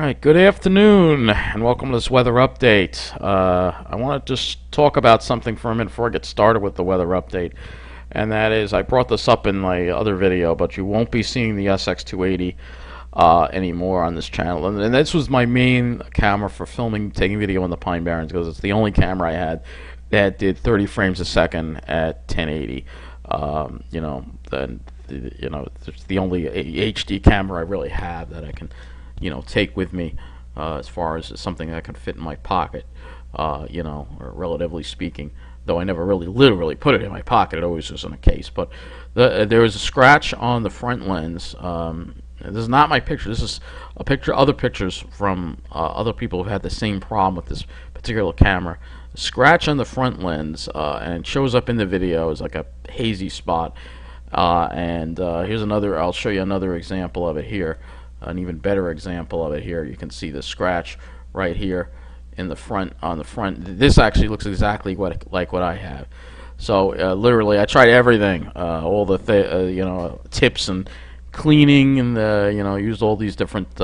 Alright, good afternoon, and welcome to this weather update. I want to just talk about something for a minute before I get started with the weather update, and that is, I brought this up in my other video, but you won't be seeing the SX280 anymore on this channel. And this was my main camera for filming, taking video in the Pine Barrens, because it's the only camera I had that did 30 frames a second at 1080. It's the only HD camera I really have that I can take with me as far as something that can fit in my pocket, or relatively speaking. Though I never really literally put it in my pocket, it always was in a case. But there was a scratch on the front lens. This is not my picture. This is a picture, other pictures from other people who had the same problem with this particular camera. A scratch on the front lens, and it shows up in the video as like a hazy spot. Here's another. I'll show you another example of it here. An even better example of it here. You can see the scratch right here in the front, on the front. This actually looks exactly like what I have. So literally, I tried everything, all the tips and cleaning, and used all these different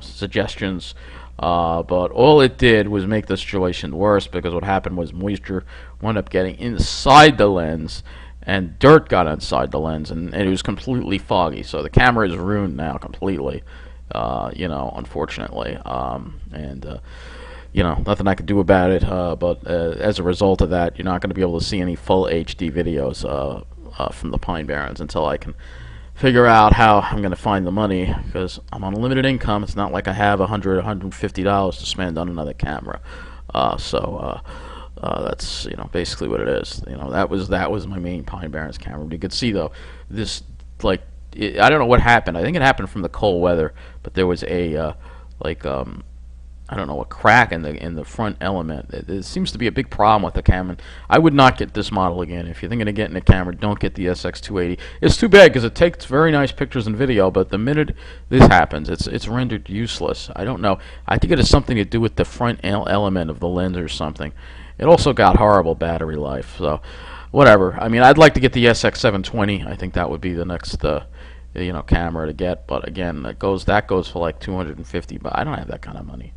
suggestions. But all it did was make the situation worse, because what happened was moisture wound up getting inside the lens, and dirt got inside the lens, and it was completely foggy. So the camera is ruined now completely, unfortunately. Nothing I could do about it. But as a result of that, you're not going to be able to see any full HD videos from the Pine Barrens until I can figure out how I'm going to find the money, because I'm on a limited income. It's not like I have $100, $150 to spend on another camera. That's basically what it is. That was my main Pine Barrens camera. But you could see though, this I don't know what happened. I think it happened from the cold weather, but there was a I don't know, a crack in the front element. It seems to be a big problem with the camera. I would not get this model again. If you're thinking of getting a camera, don't get the SX280. It's too bad, because it takes very nice pictures and video, but the minute this happens, it's rendered useless. I don't know. I think it has something to do with the front element of the lens or something. It also got horrible battery life. So whatever. I mean, I'd like to get the SX720. I think that would be the next camera to get. But again, that goes for like $250. But I don't have that kind of money.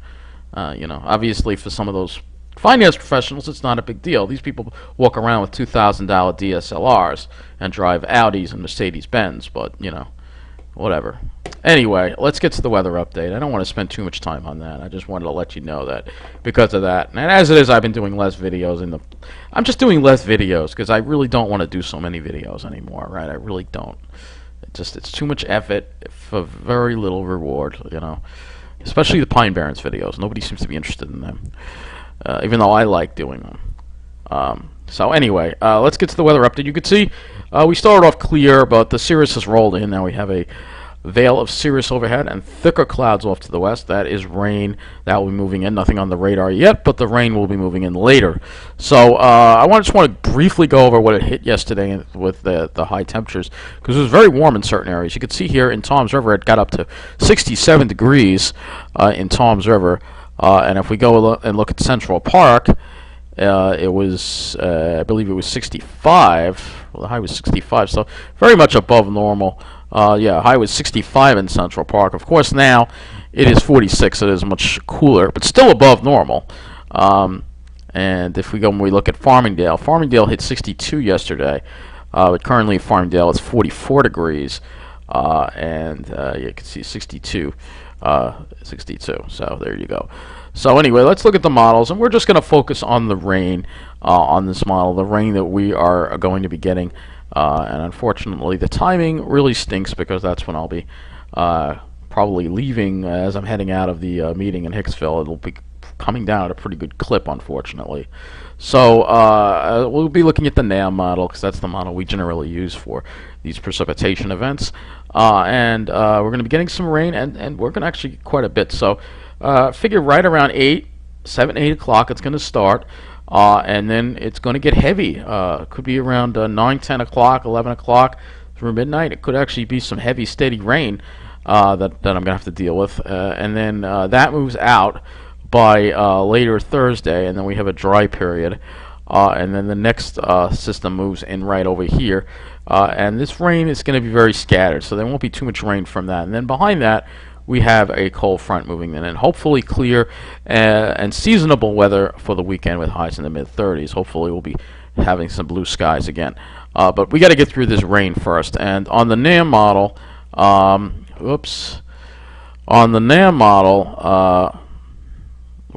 Obviously for some of those finance professionals, it's not a big deal. These people walk around with $2,000 DSLRs and drive Audis and Mercedes-Benz, but, whatever. Anyway, let's get to the weather update. I don't want to spend too much time on that. I just wanted to let you know that because of that. And as it is, I've been doing less videos I'm just doing less videos because I really don't want to do so many videos anymore, right? I really don't. It's too much effort for very little reward, Especially the Pine Barrens videos. Nobody seems to be interested in them, even though I like doing them. So anyway, let's get to the weather update. You can see we started off clear, but the cirrus has rolled in. Now we have a veil of cirrus overhead and thicker clouds off to the west. That is rain. That will be moving in. Nothing on the radar yet, but the rain will be moving in later. So I just want to briefly go over what it hit yesterday with the high temperatures, because it was very warm in certain areas. You can see here in Toms River, it got up to 67 degrees in Toms River. And if we go and look at Central Park, it was, I believe it was 65. Well, the high was 65, so very much above normal. High was 65 in Central Park. Of course, now it is 46. So it is much cooler, but still above normal. And if we go and we look at Farmingdale, Farmingdale hit 62 yesterday. But currently, Farmingdale is 44 degrees, and you can see 62. 62. So there you go. So anyway, let's look at the models, and we're just going to focus on the rain on this model, the rain that we are going to be getting. And unfortunately, the timing really stinks, because that's when I'll be probably leaving as I'm heading out of the meeting in Hicksville. It'll be coming down at a pretty good clip, unfortunately. So we'll be looking at the NAM model, because that's the model we generally use for these precipitation events. We're going to be getting some rain, and we're going to actually get quite a bit. So figure right around 7, 8 o'clock it's going to start. And then it's going to get heavy. Could be around 9, 10 o'clock, 11 o'clock through midnight. It could actually be some heavy, steady rain that I'm going to have to deal with. And then that moves out by later Thursday, and then we have a dry period. And then the next system moves in right over here. And this rain is going to be very scattered, so there won't be too much rain from that. And then behind that, we have a cold front moving in, and hopefully clear and seasonable weather for the weekend with highs in the mid-30s. Hopefully we'll be having some blue skies again. But we got to get through this rain first. And on the NAM model, we're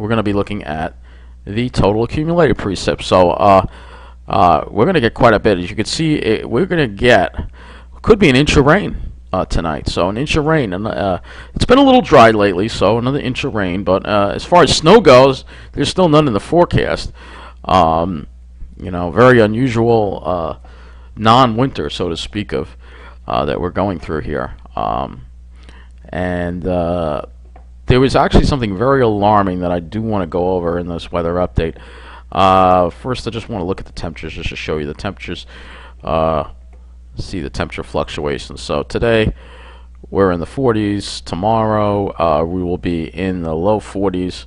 going to be looking at the total accumulated precip. So we're going to get quite a bit. As you can see, we're going to get, could be an inch of rain tonight. So an inch of rain. And it's been a little dry lately, so another inch of rain. But as far as snow goes, there's still none in the forecast. Very unusual non-winter, so to speak, of that we're going through here. There was actually something very alarming that I do want to go over in this weather update. First, I just want to look at the temperatures just to show you the temperatures. See the temperature fluctuations. So today we're in the 40s. Tomorrow we will be in the low 40s.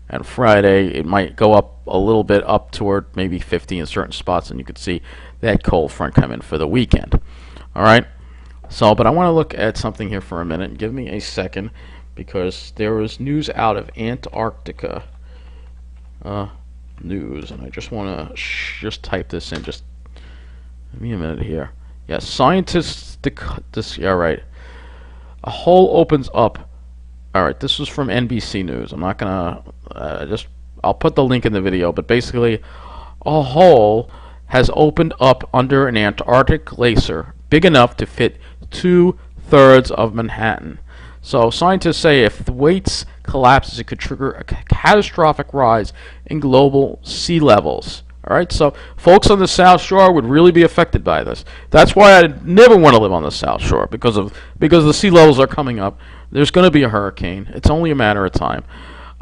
And Friday it might go up a little bit, up toward maybe 50 in certain spots, and you can see that cold front come in for the weekend. All right. So, but I want to look at something here for a minute. Give me a second, because there was news out of Antarctica news, and I just want to just type this in. Just give me a minute here. Yes, scientists. Yeah, right. A hole opens up. All right, this was from NBC News. I'm not gonna I'll put the link in the video, but basically, a hole has opened up under an Antarctic glacier big enough to fit 2/3 of Manhattan. So scientists say if the weights collapses, it could trigger a catastrophic rise in global sea levels. All right, so folks on the South Shore would really be affected by this. That's why I never want to live on the South Shore, because the sea levels are coming up. There's going to be a hurricane. It's only a matter of time.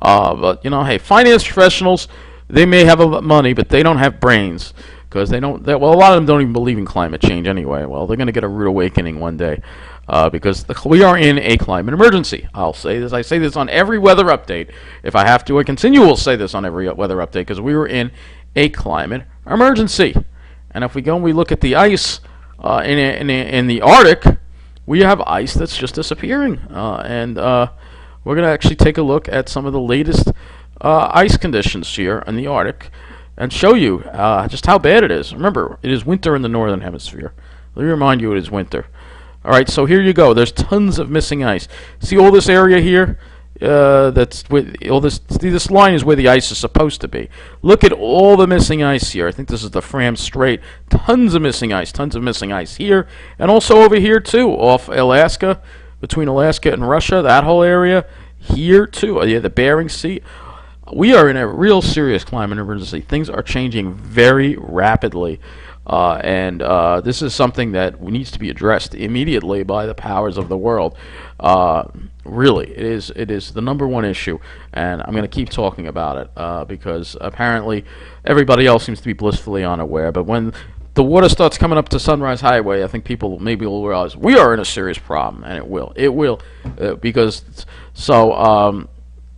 But hey, finance professionals, they may have money, but they don't have brains, because a lot of them don't even believe in climate change anyway. Well, they're going to get a rude awakening one day, because we are in a climate emergency. I'll say this. I say this on every weather update. If I have to, I continue to say this on every weather update, because we were in a climate emergency. And if we go and we look at the ice in the Arctic, we have ice that's just disappearing. We're going to actually take a look at some of the latest ice conditions here in the Arctic and show you just how bad it is. Remember, it is winter in the northern hemisphere. Let me remind you, it is winter. All right, so here you go. There's tons of missing ice. See all this area here? That's with all this. See, this line is where the ice is supposed to be. Look at all the missing ice here. I think this is the Fram Strait. Tons of missing ice. Tons of missing ice here, and also over here too, off Alaska, between Alaska and Russia. That whole area here too. Yeah, the Bering Sea. We are in a real serious climate emergency. Things are changing very rapidly, and this is something that needs to be addressed immediately by the powers of the world. Really, it is the #1 issue, and I'm going to keep talking about it because apparently everybody else seems to be blissfully unaware. But when the water starts coming up to Sunrise Highway, I think people maybe will realize we are in a serious problem, and it will, because so.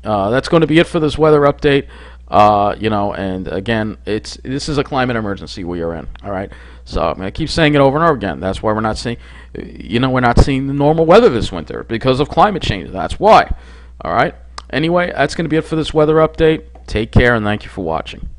That's going to be it for this weather update. And again, this is a climate emergency we are in. All right, so I'm going to keep saying it over and over again. That's why we're not seeing, we're not seeing the normal weather this winter because of climate change. That's why. All right. Anyway, that's going to be it for this weather update. Take care and thank you for watching.